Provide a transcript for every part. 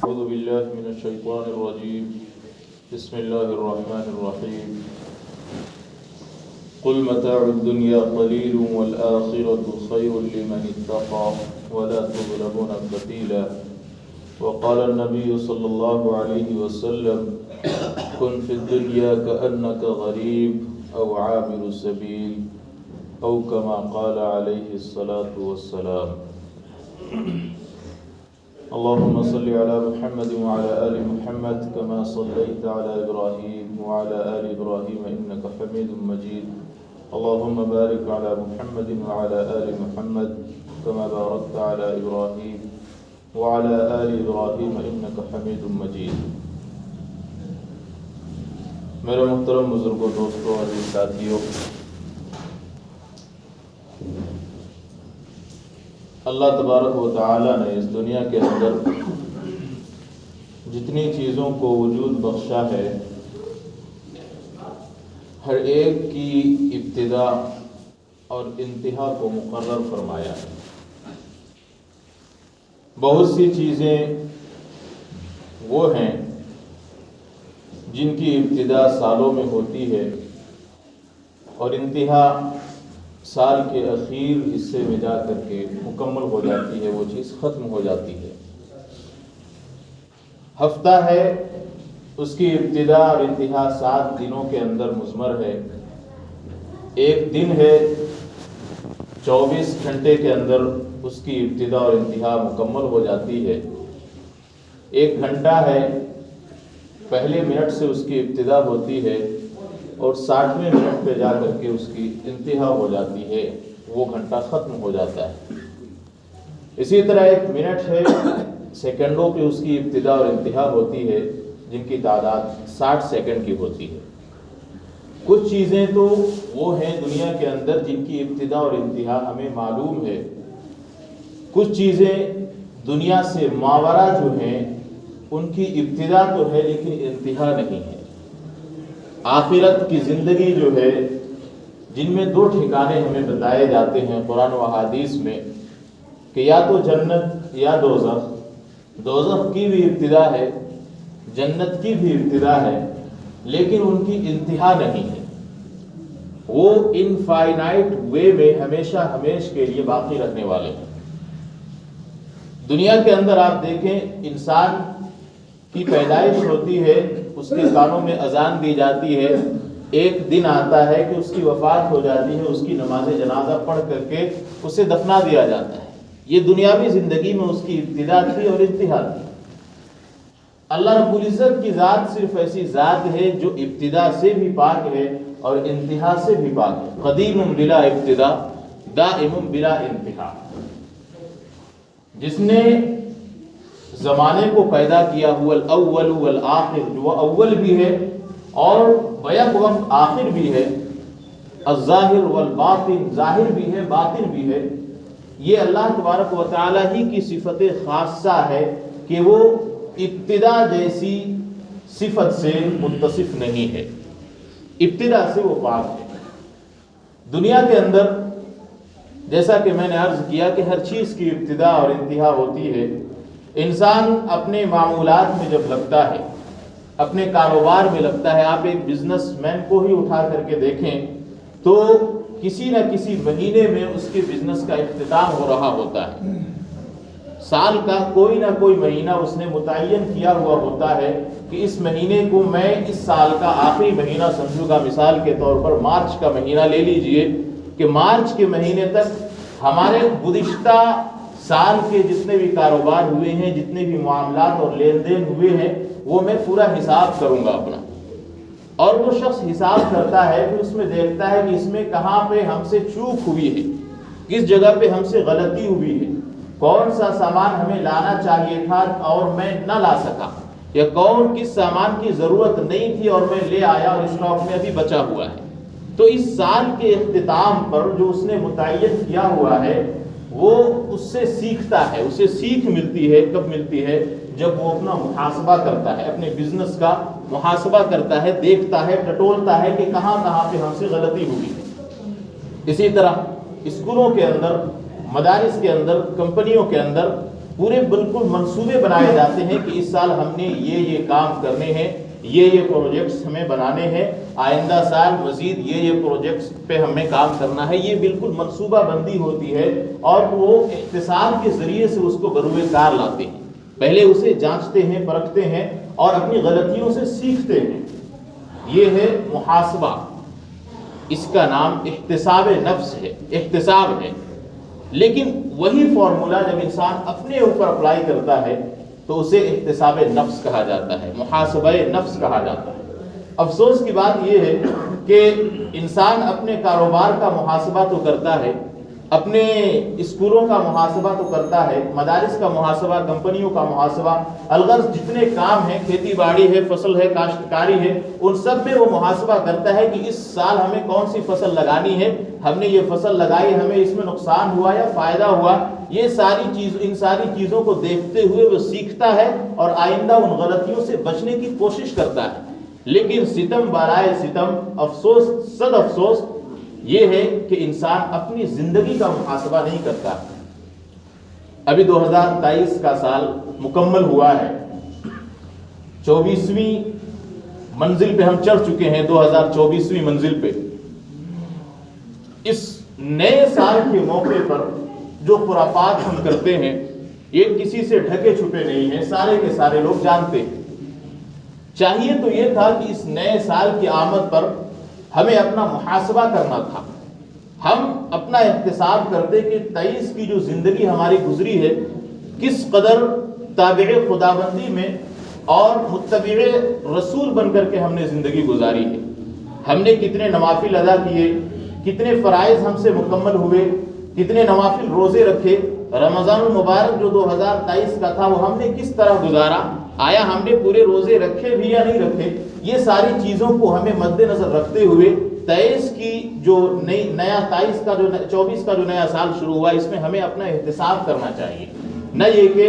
أعوذ بالله من الشيطان الرجيم بسم الله الرحمن الرحيم قل متاع الدنيا قليل والآخرة خير لمن اتقى ولا تظلمون فتيلا وقال النبي صلى الله عليه وسلم كن في الدنيا كأنك غريب أو عابر السبيل أو كما قال عليه الصلاة والسلام اللهم صل على محمد وعلى آل محمد كما صليت على إبراهيم وعلى آل إبراهيم إنك حميد مجيد اللهم بارك على محمد وعلى آل محمد كما باركت على إبراهيم وعلى آل إبراهيم إنك حميد مجيد. میرے محترم بزرگوں، دوستوں، عزیز ساتھیوں، اللہ تبارک و تعالی نے اس دنیا کے اندر جتنی چیزوں کو وجود بخشا ہے، ہر ایک کی ابتدا اور انتہا کو مقرر فرمایا ہے. بہت سی چیزیں وہ ہیں جن کی ابتدا سالوں میں ہوتی ہے اور انتہا سال کے اخیر حصے میں جا کر کے مکمل ہو جاتی ہے، وہ چیز ختم ہو جاتی ہے. ہفتہ ہے، اس کی ابتدا اور انتہا 7 دنوں کے اندر مضمر ہے. ایک دن ہے، 24 گھنٹے کے اندر اس کی ابتدا اور انتہا مکمل ہو جاتی ہے. ایک گھنٹہ ہے، پہلے منٹ سے اس کی ابتدا ہوتی ہے اور 60ویں منٹ پہ جا کر کے اس کی انتہا ہو جاتی ہے، وہ گھنٹہ ختم ہو جاتا ہے. اسی طرح ایک منٹ ہے، سیکنڈوں پہ اس کی ابتدا اور انتہا ہوتی ہے، جن کی تعداد 60 سیکنڈ کی ہوتی ہے. کچھ چیزیں تو وہ ہیں دنیا کے اندر جن کی ابتدا اور انتہا ہمیں معلوم ہے. کچھ چیزیں دنیا سے ماورا جو ہیں ان کی ابتدا تو ہے لیکن انتہا نہیں ہے. آخرت کی زندگی جو ہے، جن میں 2 ٹھکانے ہمیں بتائے جاتے ہیں قرآن و احادیث میں کہ یا تو جنت یا دوزخ. دوزخ کی بھی ابتدا ہے، جنت کی بھی ابتدا ہے، لیکن ان کی انتہا نہیں ہے. وہ انفائنائٹ وے میں ہمیشہ ہمیش کے لیے باقی رہنے والے ہیں. دنیا کے اندر آپ دیکھیں، انسان کی پیدائش ہوتی ہے، اس کے کانوں میں اذان دی جاتی ہے، ایک دن آتا ہے کہ اس کی وفات ہو جاتی ہے، اس کی نماز جنازہ پڑھ کر کے اسے دفنا دیا جاتا ہے. یہ دنیاوی زندگی میں اس کی ابتدا تھی اور انتہا تھی. اللہ رب العزت کی ذات صرف ایسی ذات ہے جو ابتدا سے بھی پاک ہے اور انتہا سے بھی پاک ہے. قدیم بلا ابتدا، دائم بلا انتہا. جس نے زمانے کو پیدا کیا، ہوا الاول والآخر، جو وہ اول بھی ہے اور بیک وقت آخر بھی ہے. الظاہر والباطن، ظاہر بھی ہے باطن بھی ہے. یہ اللہ تبارک و تعالی ہی کی صفت خاصہ ہے کہ وہ ابتدا جیسی صفت سے متصف نہیں ہے. ابتدا سے وہ پاک ہے. دنیا کے اندر جیسا کہ میں نے عرض کیا کہ ہر چیز کی ابتدا اور انتہا ہوتی ہے. انسان اپنے معمولات میں جب لگتا ہے، اپنے کاروبار میں لگتا ہے، آپ ایک بزنس مین کو ہی اٹھا کر کے دیکھیں تو کسی نہ کسی مہینے میں اس کے بزنس کا اختتام ہو رہا ہوتا ہے. سال کا کوئی نہ کوئی مہینہ اس نے متعین کیا ہوا ہوتا ہے کہ اس مہینے کو میں اس سال کا آخری مہینہ سمجھوں گا. مثال کے طور پر مارچ کا مہینہ لے لیجئے کہ مارچ کے مہینے تک ہمارے گزشتہ سال کے جتنے بھی کاروبار ہوئے ہیں، جتنے بھی معاملات اور لین دین ہوئے ہیں، وہ میں پورا حساب کروں گا اپنا. اور وہ شخص حساب کرتا ہے کہ اس میں دیکھتا ہے کہ اس میں کہاں پہ ہم سے چوک ہوئی ہے، کس جگہ پہ ہم سے غلطی ہوئی ہے، کون سا سامان ہمیں لانا چاہیے تھا اور میں نہ لا سکا، یا کس سامان کی ضرورت نہیں تھی اور میں لے آیا اور اسٹاک میں ابھی بچا ہوا ہے. تو اس سال کے اختتام پر جو اس نے متعین کیا ہوا ہے، وہ اس سے سیکھتا ہے. اسے سیکھ ملتی ہے. کب ملتی ہے؟ جب وہ اپنا محاسبہ کرتا ہے، اپنے بزنس کا محاسبہ کرتا ہے، دیکھتا ہے، ٹٹولتا ہے کہ کہاں کہاں پہ ہم سے غلطی ہوئی. اسی طرح اسکولوں کے اندر، مدارس کے اندر، کمپنیوں کے اندر پورے بالکل منصوبے بنائے جاتے ہیں کہ اس سال ہم نے یہ کام کرنے ہیں، یہ پروجیکٹس ہمیں بنانے ہیں، آئندہ سال مزید یہ پروجیکٹس پہ ہمیں کام کرنا ہے. یہ بالکل منصوبہ بندی ہوتی ہے اور وہ احتساب کے ذریعے سے اس کو بروئے کار لاتے ہیں. پہلے اسے جانچتے ہیں، پرکھتے ہیں اور اپنی غلطیوں سے سیکھتے ہیں. یہ ہے محاسبہ. اس کا نام احتساب نفس ہے، احتساب ہے. لیکن وہی فارمولا جب انسان اپنے اوپر اپلائی کرتا ہے تو اسے احتساب نفس کہا جاتا ہے، محاسبہ نفس کہا جاتا ہے. افسوس کی بات یہ ہے کہ انسان اپنے کاروبار کا محاسبہ تو کرتا ہے، اپنے اسکولوں کا محاسبہ تو کرتا ہے، مدارس کا محاسبہ، کمپنیوں کا محاسبہ، الغرض جتنے کام ہیں، کھیتی باڑی ہے، فصل ہے، کاشتکاری ہے، ان سب میں وہ محاسبہ کرتا ہے کہ اس سال ہمیں کون سی فصل لگانی ہے، ہم نے یہ فصل لگائی، ہمیں اس میں نقصان ہوا یا فائدہ ہوا. یہ ان ساری چیزوں کو دیکھتے ہوئے وہ سیکھتا ہے اور آئندہ ان غلطیوں سے بچنے کی کوشش کرتا ہے. لیکن ستم بالائے ستم، افسوس صد افسوس یہ ہے کہ انسان اپنی زندگی کا محاسبہ نہیں کرتا. ابھی 2023 کا سال مکمل ہوا ہے، 24ویں منزل پہ ہم چڑھ چکے ہیں، 2024ویں منزل پہ. اس نئے سال کے موقع پر جو خرافات ہم کرتے ہیں یہ کسی سے ڈھکے چھپے نہیں ہیں، سارے کے سارے لوگ جانتے ہیں. چاہیے تو یہ تھا کہ اس نئے سال کی آمد پر ہمیں اپنا محاسبہ کرنا تھا، ہم اپنا احتساب کرتے کہ 23 کی جو زندگی ہماری گزری ہے کس قدر تابع خداوندی میں اور متبع رسول بن کر کے ہم نے زندگی گزاری ہے. ہم نے کتنے نوافل ادا کیے، کتنے فرائض ہم سے مکمل ہوئے، کتنے نوافل روزے رکھے. رمضان المبارک جو 2023 کا تھا وہ ہم نے کس طرح گزارا، آیا ہم نے پورے روزے رکھے بھی یا نہیں رکھے. یہ ساری چیزوں کو ہمیں مد نظر رکھتے ہوئے 23 کی جو نیا 23 کا جو 24 کا جو نیا سال شروع ہوا اس میں ہمیں اپنا احتساب کرنا چاہیے. نہ یہ کہ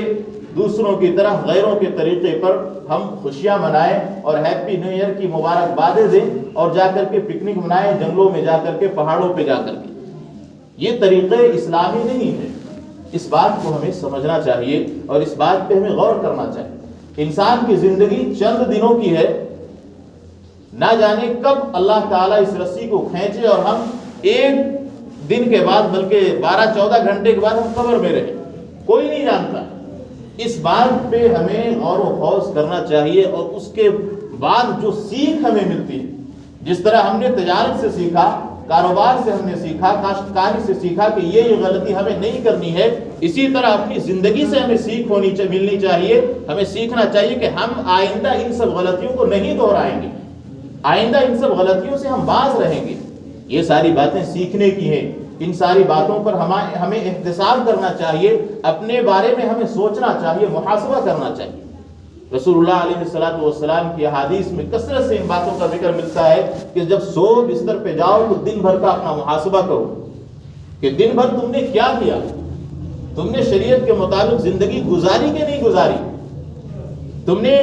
دوسروں کی طرح غیروں کے طریقے پر ہم خوشیاں منائیں اور ہیپی نیو ایئر کی مبارکبادیں دیں اور جا کر کے پکنک منائیں، جنگلوں میں جا کر کے، پہاڑوں پہ جا کر کے. یہ طریقے اسلامی نہیں ہے. اس بات کو ہمیں سمجھنا چاہیے اور اس بات پہ ہمیں غور کرنا چاہیے. انسان کی زندگی چند دنوں کی ہے، نہ جانے کب اللہ تعالیٰ اس رسی کو کھینچے اور ہم ایک دن کے بعد بلکہ 12-14 گھنٹے کے بعد ہم قبر میں رہیں. کوئی نہیں جانتا. اس بات پہ ہمیں غور و خوض کرنا چاہیے اور اس کے بعد جو سیکھ ہمیں ملتی ہے، جس طرح ہم نے تجارت سے سیکھا، کاروبار سے ہم نے سیکھا، کاشتکاری سے سیکھا کہ یہ غلطی ہمیں نہیں کرنی ہے، اسی طرح اپنی زندگی سے ہمیں سیکھ ملنی چاہیے. ہمیں سیکھنا چاہیے کہ ہم آئندہ ان سب غلطیوں کو نہیں دہرائیں گے، آئندہ ان سب غلطیوں سے ہم باز رہیں گے. یہ ساری باتیں سیکھنے کی ہیں. ان ساری باتوں پر ہمیں احتساب کرنا چاہیے، اپنے بارے میں ہمیں سوچنا چاہیے، محاسبہ کرنا چاہیے. رسول اللہ علیہ السلام کی احادیث میں کثرت سے ان باتوں کا ذکر ملتا ہے کہ جب سو بستر پہ جاؤ تو دن بھر کا اپنا محاسبہ کرو کہ دن بھر تم نے کیا کیا، تم نے شریعت کے مطابق زندگی گزاری کہ نہیں گزاری، تم نے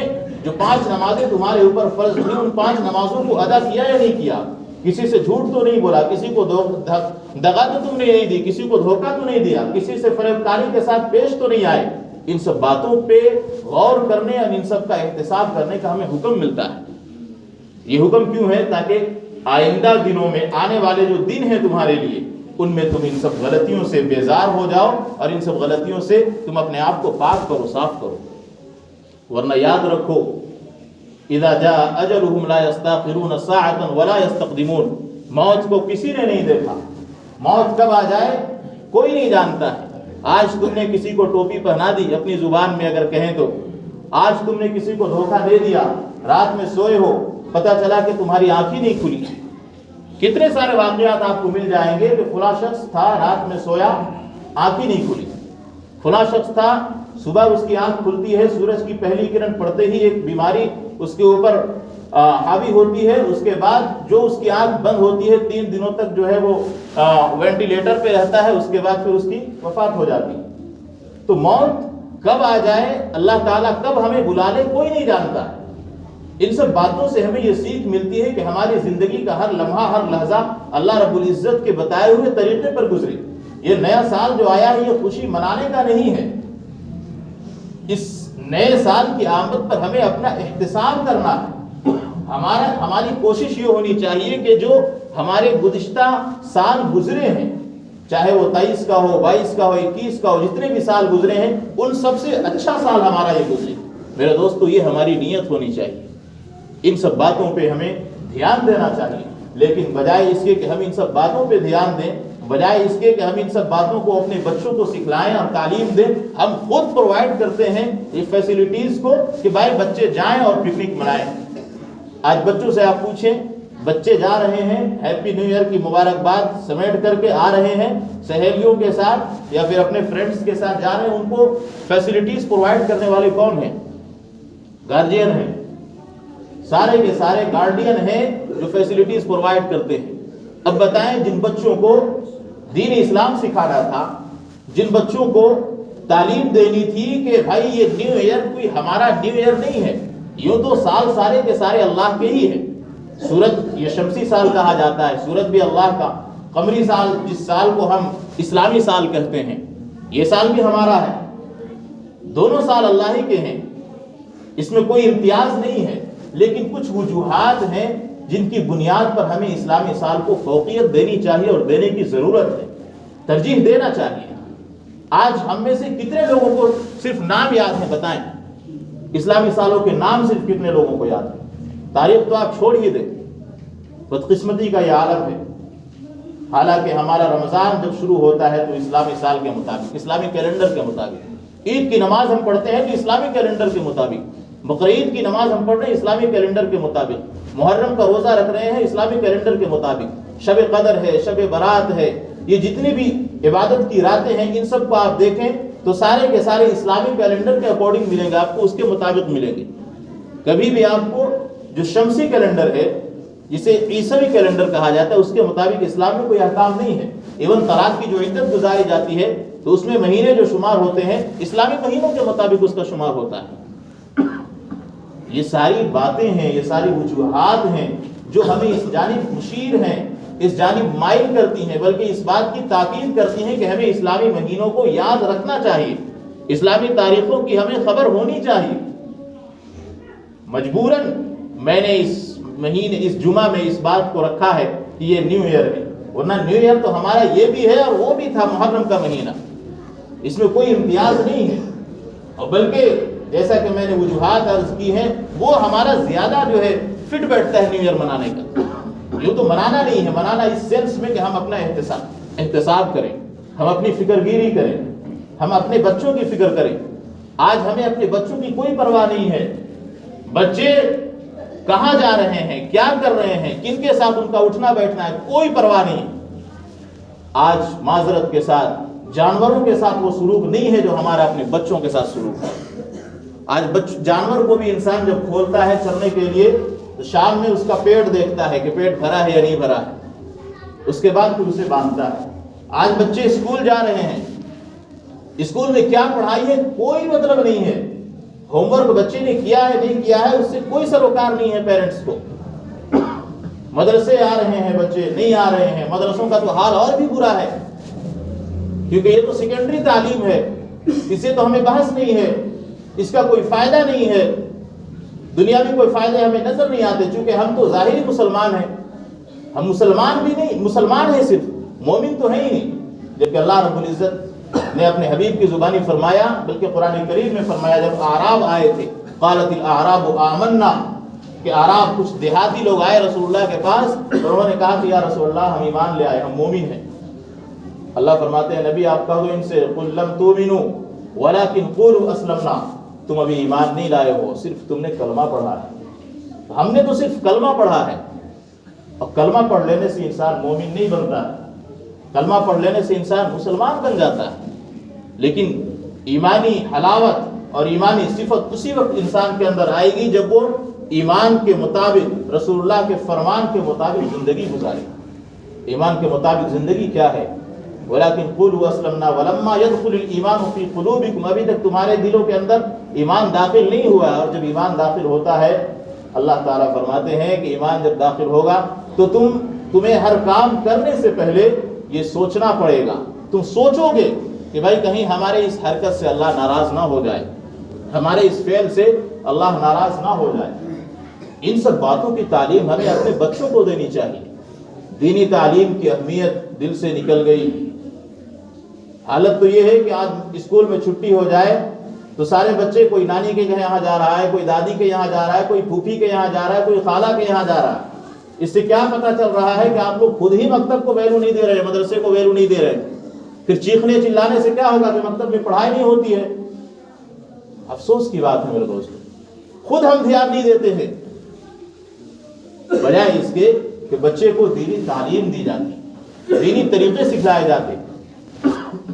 جو 5 نمازیں تمہارے اوپر فرض ہوئی ان 5 نمازوں کو ادا کیا یا نہیں کیا، کسی سے جھوٹ تو نہیں بولا، کسی کو دغا تو تم نے نہیں دی، کسی کو دھوکہ تو نہیں دیا، کسی سے فریب کاری کے ساتھ پیش تو نہیں آئے. ان سب باتوں پہ غور کرنے اور ان سب کا احتساب کرنے کا ہمیں حکم ملتا ہے. یہ حکم کیوں ہے؟ تاکہ آئندہ دنوں میں آنے والے جو دن ہیں تمہارے لیے ان میں تم ان سب غلطیوں سے بیزار ہو جاؤ اور ان سب غلطیوں سے تم اپنے آپ کو پاک کرو، صاف کرو. ورنہ یاد رکھو اذا جاء اجلهم لا يستاخرون ساعة ولا يستقدمون. موت کو کسی نے نہیں دیکھا، موت کب آ جائے کوئی نہیں جانتا ہے. آج تم نے کسی کو ٹوپی پہنا دی، اپنی زبان میں اگر کہیں تو آج تم نے کسی کو دھوکہ دے دیا، رات میں سوئے ہو، پتہ چلا کہ تمہاری آنکھ ہی نہیں کھلی. کتنے سارے واقعات آپ کو مل جائیں گے کہ فلاں شخص تھا رات میں سویا، آنکھ ہی نہیں کھلی. فلاں شخص تھا صبح اس کی آنکھ کھلتی ہے، سورج کی پہلی کرن پڑتے ہی ایک بیماری اس کے اوپر حاوی ہوتی ہے، اس کے بعد جو اس کی آنکھ بند ہوتی ہے 3 دنوں تک جو ہے وہ وینٹیلیٹر پہ رہتا ہے، اس کے بعد پھر اس کی وفات ہو جاتی. تو موت کب آ جائے، اللہ تعالیٰ کب ہمیں بلا لے کوئی نہیں جانتا. ان سب باتوں سے ہمیں یہ سیکھ ملتی ہے کہ ہماری زندگی کا ہر لمحہ، ہر لحظہ اللہ رب العزت کے بتائے ہوئے طریقے پر گزرے. یہ نیا سال جو آیا ہے یہ خوشی منانے کا نہیں ہے، اس نئے سال کی آمد پر ہمیں اپنا احتساب کرنا ہے۔ ہماری کوشش یہ ہونی چاہیے کہ جو ہمارے گزشتہ سال گزرے ہیں، چاہے وہ 23 کا ہو، 22 کا ہو، 21 کا ہو، جتنے بھی سال گزرے ہیں ان سب سے اچھا سال ہمارا یہ گزرے۔ میرے دوستو، یہ ہماری نیت ہونی چاہیے۔ ان سب باتوں پہ ہمیں دھیان دینا چاہیے، لیکن بجائے اس کے کہ ہم ان سب باتوں پہ دھیان دیں، بجائے اس کے کہ ہم ان سب باتوں کو اپنے بچوں کو سکھلائیں اور تعلیم دیں، ہم خود پرووائڈ کرتے ہیں یہ فیسلٹیز کو کہ بھائی بچے جائیں اور پکنک منائیں۔ آج بچوں سے آپ پوچھیں، بچے جا رہے ہیں، ہیپی نیو ایئر کی مبارکباد سمیٹ کر کے آ رہے ہیں، سہیلیوں کے ساتھ یا پھر اپنے فرینڈز کے ساتھ جا رہے ہیں، ان کو فیسلٹیز پرووائڈ کرنے والے کون ہیں؟ گارجین ہیں، سارے کے سارے گارڈین ہیں جو فیسلٹیز پرووائڈ کرتے ہیں۔ اب بتائیں، جن بچوں کو دین اسلام سکھانا تھا، جن بچوں کو تعلیم دینی تھی کہ بھائی یہ نیو ایئر کوئی ہمارا نیو ایئر نہیں ہے، یوں تو سال سارے کے سارے اللہ کے ہی ہیں۔ سورج یہ شمسی سال کہا جاتا ہے، سورج بھی اللہ کا، قمری سال جس سال کو ہم اسلامی سال کہتے ہیں، یہ سال بھی ہمارا ہے، دونوں سال اللہ ہی کے ہیں، اس میں کوئی امتیاز نہیں ہے۔ لیکن کچھ وجوہات ہیں جن کی بنیاد پر ہمیں اسلامی سال کو فوقیت دینی چاہیے اور دینے کی ضرورت ہے، ترجیح دینا چاہیے۔ آج ہم میں سے کتنے لوگوں کو صرف نام یاد ہے؟ بتائیں، اسلامی سالوں کے نام صرف کتنے لوگوں کو یاد ہے؟ تاریخ تو آپ چھوڑ ہی دیں، بدقسمتی کا یہ عالم ہے۔ حالانکہ ہمارا رمضان جب شروع ہوتا ہے تو اسلامی سال کے مطابق، اسلامی کیلنڈر کے مطابق، عید کی نماز ہم پڑھتے ہیں تو اسلامی کیلنڈر کے مطابق، بقرعید کی نماز ہم پڑھ رہے ہیں اسلامی کیلنڈر کے مطابق، محرم کا روزہ رکھ رہے ہیں اسلامی کیلنڈر کے مطابق، شب قدر ہے، شب برات ہے، یہ جتنی بھی عبادت کی راتیں ہیں، ان سب کو آپ دیکھیں تو سارے کے سارے اسلامی کیلنڈر کے اکارڈنگ ملیں گے، آپ کو اس کے مطابق ملیں گے۔ کبھی بھی آپ کو جو شمسی کیلنڈر ہے، جسے عیسوی کیلنڈر کہا جاتا ہے، اس کے مطابق اسلام میں کوئی احکام نہیں ہے۔ ایون طلاق کی جو عدت گزاری جاتی ہے تو اس میں مہینے جو شمار ہوتے ہیں اسلامی مہینوں کے مطابق اس کا شمار ہوتا ہے۔ یہ ساری باتیں ہیں، یہ ساری وجوہات ہیں جو ہمیں اس جانب مشیر ہیں، اس جانب مائل کرتی ہیں، بلکہ اس بات کی تاکید کرتی ہیں کہ ہمیں اسلامی مہینوں کو یاد رکھنا چاہیے، اسلامی تاریخوں کی ہمیں خبر ہونی چاہیے۔ مجبوراً میں نے اس جمعہ میں اس بات کو رکھا ہے کہ یہ نیو ایئر ہے، ورنہ نیو ایئر تو ہمارا یہ بھی ہے اور وہ بھی تھا محرم کا مہینہ، اس میں کوئی امتیاز نہیں ہے، اور بلکہ جیسا کہ میں نے وجوہات عرض کی ہیں، وہ ہمارا زیادہ جو ہے فٹ بیٹھتا ہے نیو ایئر منانے کا۔ یوں تو منانا نہیں ہے، منانا اس سینس میں کہ ہم اپنا احتساب کریں، ہم اپنی فکر گیری کریں، ہم اپنے بچوں کی فکر کریں۔ آج ہمیں اپنے بچوں کی کوئی پرواہ نہیں ہے، بچے کہاں جا رہے ہیں، کیا کر رہے ہیں، کن کے ساتھ ان کا اٹھنا بیٹھنا ہے، کوئی پرواہ نہیں۔ آج معذرت کے ساتھ جانوروں کے ساتھ وہ سلوک نہیں ہے جو ہمارا اپنے بچوں کے ساتھ سلوک ہے۔ آج جانور کو بھی انسان جب کھولتا ہے چرنے کے لیے تو شام میں اس کا پیٹ دیکھتا ہے کہ پیٹ بھرا ہے یا نہیں بھرا ہے، اس کے بعد پھر اسے باندھتا ہے۔ آج بچے اسکول جا رہے ہیں، اسکول میں کیا پڑھائی ہے کوئی مطلب نہیں ہے، ہوم ورک بچے نے کیا ہے نہیں کیا ہے اس سے کوئی سروکار نہیں ہے پیرنٹس کو۔ مدرسے آ رہے ہیں بچے، نہیں آ رہے ہیں، مدرسوں کا تو حال اور بھی برا ہے، کیونکہ یہ تو سیکنڈری تعلیم ہے، اس سے تو ہمیں بحث نہیں ہے، اس کا کوئی فائدہ نہیں ہے، دنیاوی کوئی فائدے ہمیں نظر نہیں آتے، چونکہ ہم تو ظاہری مسلمان ہیں، ہم مسلمان بھی نہیں، مسلمان ہیں صرف، مومن تو ہیں ہی نہیں۔ جبکہ اللہ رب العزت نے اپنے حبیب کی زبانی فرمایا، بلکہ قرآن کریم میں فرمایا، جب اعراب آئے تھے قالت الاعراب آمنا، کہ اعراب کچھ دیہاتی لوگ آئے رسول اللہ کے پاس اور انہوں نے کہا کہ یا رسول اللہ ہم ایمان لے آئے، ہم مومن ہیں۔ اللہ فرماتے ہیں نبی آپ کہو ان سے قل لم تؤمنوا ولکن قولوا اسلمنا، تم ابھی ایمان نہیں لائے ہو، صرف تم نے کلمہ پڑھا ہے۔ ہم نے تو صرف کلمہ پڑھا ہے، اور کلمہ پڑھ لینے سے انسان مومن نہیں بنتا، کلمہ پڑھ لینے سے انسان مسلمان بن جاتا ہے، لیکن ایمانی حلاوت اور ایمانی صفت اسی وقت انسان کے اندر آئے گی جب وہ ایمان کے مطابق رسول اللہ کے فرمان کے مطابق زندگی گزارے۔ ایمان کے مطابق زندگی کیا ہے؟ وَلَكِنْ قُولُوا أَسْلَمْنَا وَلَمَّا يَدْخُلِ الْإِيمَانُ فِي قُلُوبِكُمْ، ابھی تک تمہارے دلوں کے اندر ایمان داخل نہیں ہوا ہے، اور جب ایمان داخل ہوتا ہے اللہ تعالیٰ فرماتے ہیں کہ ایمان جب داخل ہوگا تو تمہیں ہر کام کرنے سے پہلے یہ سوچنا پڑے گا، تم سوچو گے کہ بھائی کہیں ہمارے اس حرکت سے اللہ ناراض نہ ہو جائے، ہمارے اس فعل سے اللہ ناراض نہ ہو جائے. ان سب باتوں کی تعلیم ہمیں اپنے بچوں کو دینی چاہیے. دینی تعلیم کی اہمیت دل سے نکل گئی. حالت تو یہ ہے کہ آج اسکول میں چھٹی ہو جائے تو سارے بچے کوئی نانی کے یہاں جا رہا ہے, کوئی دادی کے یہاں جا رہا ہے, کوئی پھوپھی کے یہاں جا رہا ہے, کوئی خالہ کے یہاں جا رہا ہے. اس سے کیا پتہ چل رہا ہے کہ آپ لوگ خود ہی مکتب کو ویلو نہیں دے رہے, مدرسے کو ویلو نہیں دے رہے. پھر چیخنے چلانے سے کیا ہوگا کہ مکتب میں پڑھائی نہیں ہوتی ہے. افسوس کی بات ہے میرے دوستو, خود ہم دھیان نہیں دیتے ہیں بجائے اس کے کہ بچے کو دینی تعلیم دی جاتی, دینی طریقے سکھلائے جاتے.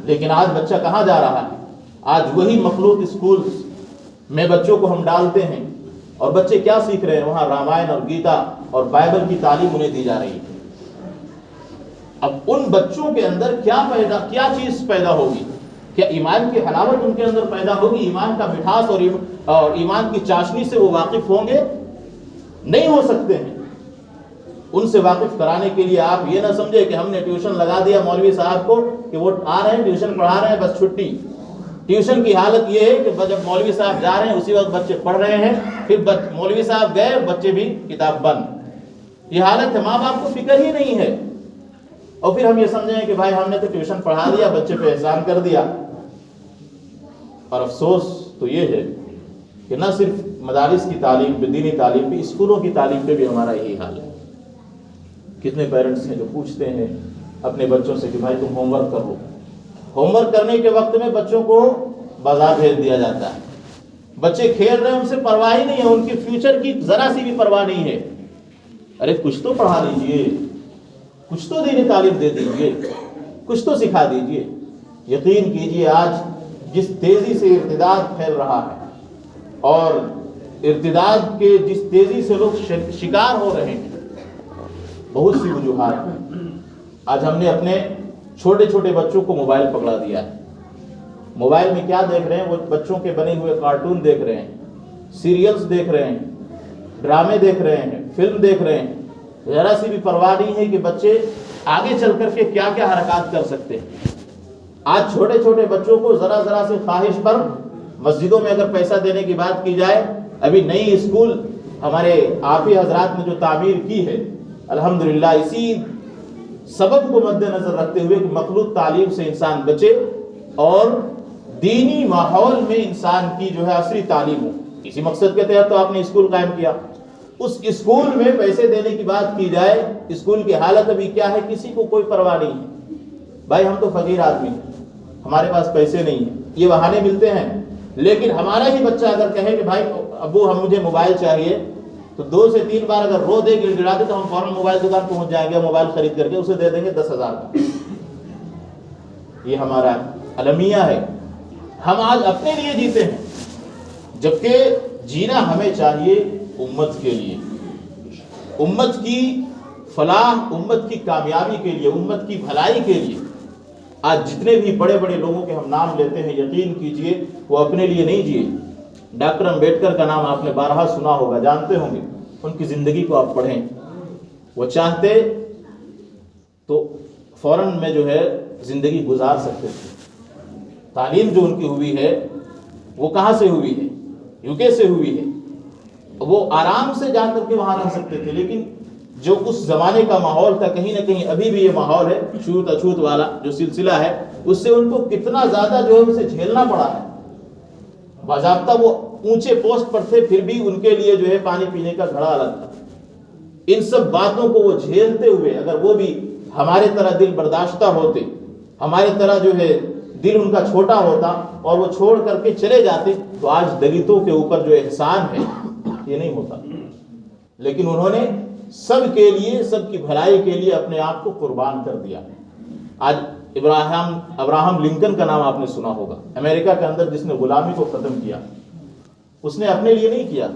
لیکن آج بچہ کہاں جا رہا ہے؟ آج وہی مخلوط اسکول میں بچوں کو ہم ڈالتے ہیں اور بچے کیا سیکھ رہے ہیں؟ وہاں رامائن اور گیتا اور بائبل کی تعلیم انہیں دی جا رہی ہے. اب ان بچوں کے اندر کیا چیز پیدا ہوگی؟ کیا ایمان کی حلاوت ان کے اندر پیدا ہوگی؟ ایمان کا مٹھاس اور ایمان کی چاشنی سے وہ واقف ہوں گے؟ نہیں ہو سکتے ہیں. ان سے واقف کرانے کے لیے آپ یہ نہ سمجھے کہ ہم نے ٹیوشن لگا دیا مولوی صاحب کو کہ وہ آ رہے ہیں ٹیوشن پڑھا رہے ہیں بس چھٹی. ٹیوشن کی حالت یہ ہے کہ جب مولوی صاحب جا رہے ہیں اسی وقت بچے پڑھ رہے ہیں, پھر مولوی صاحب گئے بچے بھی کتاب بند. یہ حالت ہے. ماں باپ کو فکر ہی نہیں ہے. اور پھر ہم یہ سمجھیں کہ بھائی ہم نے تو ٹیوشن پڑھا دیا, بچے پہ احسان کر دیا. اور افسوس تو یہ ہے کہ نہ صرف مدارس کی تعلیم پہ, دینی تعلیم پہ, اسکولوں کی تعلیم پہ بھی ہمارا یہی حال ہے. کتنے پیرنٹس ہیں جو پوچھتے ہیں اپنے بچوں سے کہ بھائی تم ہوم ورک کرو. ہوم ورک کرنے کے وقت میں بچوں کو بازار بھیج دیا جاتا ہے. بچے کھیل رہے ہیں, ان سے پرواہ ہی نہیں ہے, ان کی فیوچر کی ذرا سی بھی پرواہ نہیں ہے. ارے کچھ تو پڑھا لیجئے, کچھ تو دینی تعلیم دے دیجئے, کچھ تو سکھا دیجئے. یقین کیجئے آج جس تیزی سے ارتداد پھیل رہا ہے اور ارتداد کے جس تیزی سے لوگ شکار ہو رہے ہیں, بہت سی وجوہات ہیں. آج ہم نے اپنے چھوٹے چھوٹے بچوں کو موبائل پکڑا دیا ہے. موبائل میں کیا دیکھ رہے ہیں؟ وہ بچوں کے بنے ہوئے کارٹون دیکھ رہے ہیں, سیریلز دیکھ رہے ہیں, ڈرامے دیکھ رہے ہیں, فلم دیکھ رہے ہیں. ذرا سی بھی پرواہ نہیں ہے کہ بچے آگے چل کر کے کیا کیا حرکات کر سکتے ہیں. آج چھوٹے چھوٹے بچوں کو ذرا ذرا سے خواہش پر مسجدوں میں اگر پیسہ دینے کی بات کی جائے, ابھی نئی اسکول ہمارے آپی حضرات نے جو تعمیر کی ہے, الحمدللہ اسی سبب کو مد نظر رکھتے ہوئے کہ مخلوط تعلیم سے انسان بچے اور دینی ماحول میں انسان کی جو ہے عصری تعلیم ہو, اسی مقصد کے تحت تو آپ نے اسکول قائم کیا. اس اسکول میں پیسے دینے کی بات کی جائے, اسکول کی حالت ابھی کیا ہے کسی کو کوئی پرواہ نہیں ہے. بھائی ہم تو فقیر آدمی ہیں, ہمارے پاس پیسے نہیں ہیں, یہ بہانے ملتے ہیں. لیکن ہمارا ہی بچہ اگر کہے کہ بھائی ابو مجھے موبائل چاہیے, تو 2 سے 3 بار اگر رو دے گڑ گڑا دے تو ہم فوراً موبائل دکان پہنچ جائیں گے, موبائل خرید کر کے اسے دے دیں گے 10,000 کا. یہ ہمارا المیہ ہے. ہم آج اپنے لیے جیتے ہیں, جبکہ جینا ہمیں چاہیے امت کے لیے, امت کی فلاح, امت کی کامیابی کے لیے, امت کی بھلائی کے لیے. آج جتنے بھی بڑے بڑے لوگوں کے ہم نام لیتے ہیں, یقین کیجئے وہ اپنے لیے نہیں جیے. ڈاکٹر امبیڈکر کا نام آپ نے بارہا سنا ہوگا, جانتے ہوں گے. ان کی زندگی کو آپ پڑھیں, وہ چاہتے تو فوراً میں جو ہے زندگی گزار سکتے تھے. تعلیم جو ان کی ہوئی ہے وہ کہاں سے ہوئی ہے؟ UK سے ہوئی ہے. وہ آرام سے جا کر کے وہاں رہ سکتے تھے, لیکن جو اس زمانے کا ماحول تھا, کہیں نہ کہیں ابھی بھی یہ ماحول ہے چھوت اچھوت والا جو سلسلہ ہے, اس سے ان کو کتنا زیادہ جو ہے اسے جھیلنا پڑا ہے. باضابطہ وہ اونچے پوسٹ پر تھے, پھر بھی ان کے لیے جو ہے پانی پینے کا گھڑا الگ تھا. ان سب باتوں کو وہ جھیلتے ہوئے اگر وہ بھی ہمارے طرح دل برداشتہ ہوتے, ہمارے طرح جو ہے دل ان کا چھوٹا ہوتا اور وہ چھوڑ کر کے چلے جاتے, تو آج دلتوں کے اوپر جو احسان ہے یہ نہیں ہوتا. لیکن انہوں نے سب کے لیے, سب کی بھلائی کے لیے اپنے آپ کو قربان کر دیا. آج ابراہم لنکن کا نام آپ نے سنا ہوگا, امریکہ کے اندر جس نے غلامی کو ختم کیا. اس نے اپنے لیے نہیں کیا,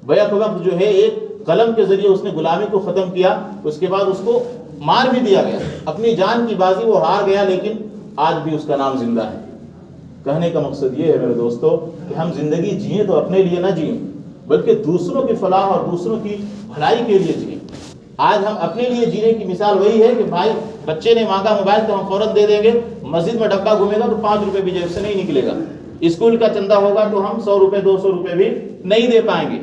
بیک وقت جو ہے ایک قلم کے ذریعے اس نے غلامی کو ختم کیا. اس کے بعد اس کو مار بھی دیا گیا, اپنی جان کی بازی وہ ہار گیا, لیکن آج بھی اس کا نام زندہ ہے. کہنے کا مقصد یہ ہے میرے دوستو کہ ہم زندگی جئیں تو اپنے لیے نہ جئیں, بلکہ دوسروں کی فلاح اور دوسروں کی بھلائی کے لیے جئیں. آج ہم اپنے لیے جینے کی مثال وہی ہے کہ بھائی بچے نے مانگا موبائل تو ہم فوراً دے دیں گے, مسجد میں ڈبہ گھومے گا تو 5 روپے بھی جیب سے نہیں نکلے گا. اسکول کا چندہ ہوگا تو ہم 100 روپے 200 روپے بھی نہیں دے پائیں گے.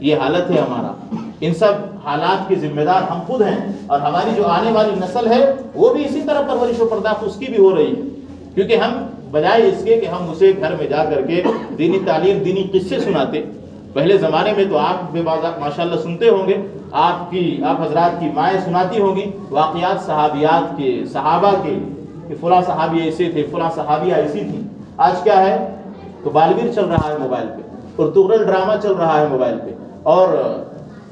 یہ حالت ہے ہمارا. ان سب حالات کے ذمہ دار ہم خود ہیں، اور ہماری جو آنے والی نسل ہے وہ بھی اسی طرح پرورش و پرداخت اس کی بھی ہو رہی ہے. کیونکہ ہم بجائے اس کے کہ ہم اسے گھر میں جا کر کے دینی تعلیم، دینی قصے سناتے. پہلے زمانے میں تو آپ بے ماشاء اللہ سنتے ہوں گے، آپ حضرات کی مائیں سناتی ہوں گی واقعات صحابیات کے، صحابہ کے، کہ فلاں صحابی ایسے تھے، فلاں صحابیہ ایسی تھی. آج کیا ہے؟ تو بالویر چل رہا ہے موبائل پہ، پرتگال ڈرامہ چل رہا ہے موبائل پہ، اور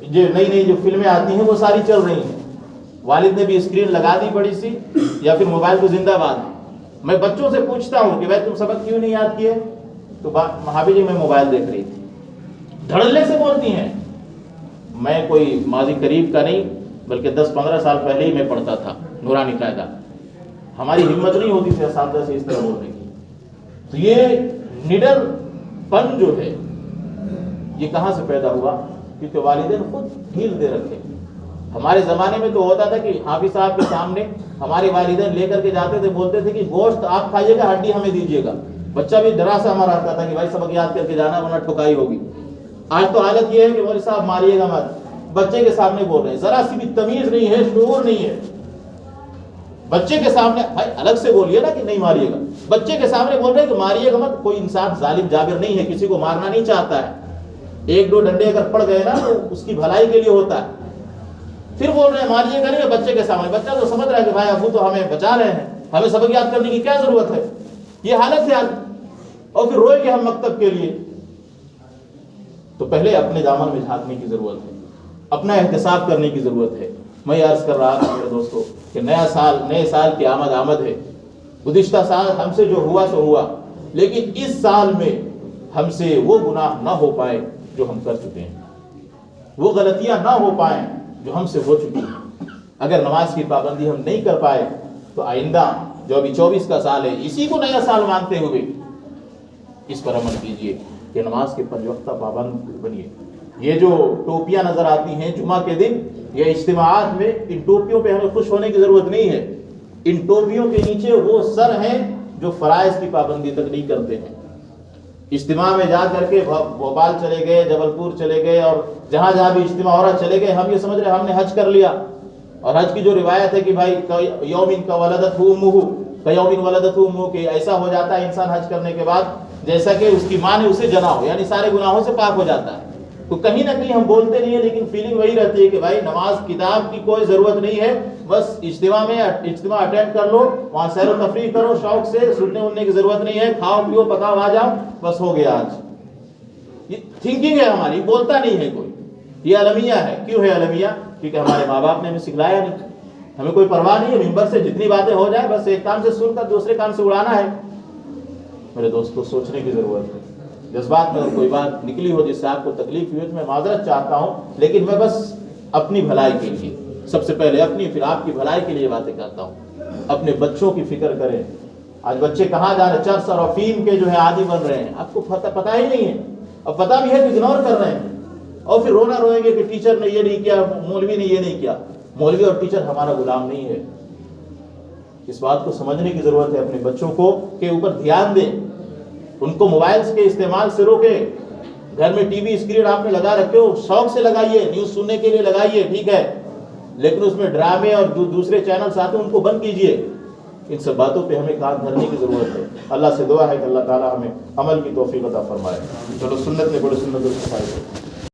جو نئی نئی جو فلمیں آتی ہیں وہ ساری چل رہی ہیں. والد نے بھی اسکرین لگا دی بڑی سی، یا پھر موبائل کو زندہ باد. میں بچوں سے پوچھتا ہوں کہ بھائی تم سبق کیوں نہیں یاد کیے؟ تو بھابھی جی میں موبائل دیکھ رہی تھی. دھڑلے سے بولتی ہیں. میں کوئی ماضی قریب کا نہیں بلکہ 10-15 سال پہلے ہی میں پڑھتا تھا نورانی قاعدہ. ہماری ہمت نہیں ہوتی تھی اساتذہ سے اس طرح بولنے کی. تو یہ نڈر پن جو ہے یہ کہاں سے پیدا ہوا؟ کیونکہ والدین خود ڈھیل دے رکھے. ہمارے زمانے میں تو ہوتا تھا کہ حافظ صاحب کے سامنے ہمارے والدین لے کر کے جاتے تھے، بولتے تھے کہ گوشت آپ کھائیے گا، ہڈی ہمیں دیجیے گا. بچہ بھی ڈرا سا ہمارا آتا تھا کہ بھائی سبق یاد کر کے جانا ورنہ ٹھکائی ہوگی. آج تو حالت یہ ہے کہ مولوی صاحب ماریے گا مت، بچے کے سامنے بول رہے ہیں. ذرا سی بھی تمیز نہیں ہے، شعور نہیں ہے. بچے کے سامنے بھائی الگ سے بولیے نا کہ نہیں ماریے گا. بچے کے سامنے بول رہے ہیں کہ ماریے گا مت. کوئی انسان ظالم جابر نہیں ہے، کسی کو مارنا نہیں چاہتا ہے. 1-2 ڈنڈے اگر پڑ گئے نا تو اس کی بھلائی کے لیے ہوتا ہے. پھر بول رہے ہیں ماریے گا نہیں بچے کے سامنے. بچہ تو سمجھ رہا ہے کہ بھائی ابو تو ہمیں بچا رہے ہیں، ہمیں سبق یاد کرنے کی کیا ضرورت ہے. یہ حالت ہے آج. اور پھر روئے گے ہم مکتب کے لیے. تو پہلے اپنے دامن میں جھانکنے کی ضرورت ہے، اپنا احتساب کرنے کی ضرورت ہے. میں عرض کر رہا تھا میرے دوستو کہ نئے سال کی آمد ہے. گزشتہ سال ہم سے جو ہوا سو ہوا، لیکن اس سال میں ہم سے وہ گناہ نہ ہو پائے جو ہم کر چکے ہیں، وہ غلطیاں نہ ہو پائیں جو ہم سے ہو چکی ہیں. اگر نماز کی پابندی ہم نہیں کر پائے تو آئندہ جو ابھی 24 کا سال ہے، اسی کو نیا سال مانتے ہوئے اس پر عمل کیجئے کہ نماز کے 5 وقتہ پابند بنیے. یہ جو ٹوپیاں نظر آتی ہیں جمعہ کے دن یا اجتماعات میں، ان ٹوپیوں پہ ہمیں خوش ہونے کی ضرورت نہیں ہے. ان ٹوپیوں کے نیچے وہ سر ہیں جو فرائض کی پابندی تک نہیں کرتے ہیں. اجتماع میں جا کر کے بھوپال چلے گئے، جبل پور چلے گئے، اور جہاں جہاں بھی اجتماع ہو رہا چلے گئے. ہم یہ سمجھ رہے ہم نے حج کر لیا. اور حج کی جو روایت ہے کہ بھائی یومن کا ولدت امہ کیومن ولدت امہ، کہ ایسا ہو جاتا ہے انسان حج کرنے کے بعد جیسا کہ اس کی ماں نے اسے جنا ہو، یعنی سارے گناہوں سے پاک ہو جاتا ہے. تو کہیں نہ کہیں ہم بولتے نہیں ہیں لیکن فیلنگ وہی رہتی ہے کہ بھائی نماز کتاب کی کوئی ضرورت نہیں ہے، بس اجتماع اٹینڈ کر لو، وہاں سیر و تفریح کرو شوق سے، سننے اڑنے کی ضرورت نہیں ہے، کھاؤ پیو پکاؤ آ جاؤ، بس ہو گیا. آج یہ تھنکنگ ہے ہماری، بولتا نہیں ہے کوئی. یہ المیہ ہے. کیوں ہے المیہ؟ کیونکہ ہمارے ماں باپ نے ہمیں سکھلایا نہیں. ہمیں کوئی پرواہ نہیں ہے، ممبر سے جتنی باتیں ہو جائے بس ایک کان سے سن کر دوسرے کان سے اڑانا ہے. میرے دوست کو سوچنے کی ضرورت ہے. جذبات میں اگر کوئی بات نکلی ہو جس سے آپ کو تکلیف ہوئی تو میں معذرت چاہتا ہوں، لیکن میں بس اپنی بھلائی کے لیے، سب سے پہلے اپنی پھر آپ کی بھلائی کے لیے باتیں کرتا ہوں. اپنے بچوں کی فکر کریں. آج بچے کہاں جا رہے ہیں؟ چرس اور افیم کے جو ہے عادی بن رہے ہیں. آپ کو پتہ ہی نہیں ہے، اب پتہ بھی ہے تو اگنور کر رہے ہیں. اور پھر رونا روئیں گے کہ ٹیچر نے یہ نہیں کیا، مولوی نے یہ نہیں کیا. مولوی اور ٹیچر ہمارا غلام نہیں ہے. اس بات کو سمجھنے کی ضرورت ہے. اپنے بچوں کو کے اوپر دھیان دیں، ان کو موبائلز کے استعمال سے روکیں. گھر میں ٹی وی اسکرین آپ نے لگا رکھے ہو، شوق سے لگائیے، نیوز سننے کے لیے لگائیے، ٹھیک ہے، لیکن اس میں ڈرامے اور دوسرے چینلز آتے ہیں ان کو بند کیجئے. ان سب باتوں پہ ہمیں کان دھرنے کی ضرورت ہے. اللہ سے دعا ہے کہ اللہ تعالی ہمیں عمل کی توفیق عطا فرمائے. چلو سنت میں بڑے سنت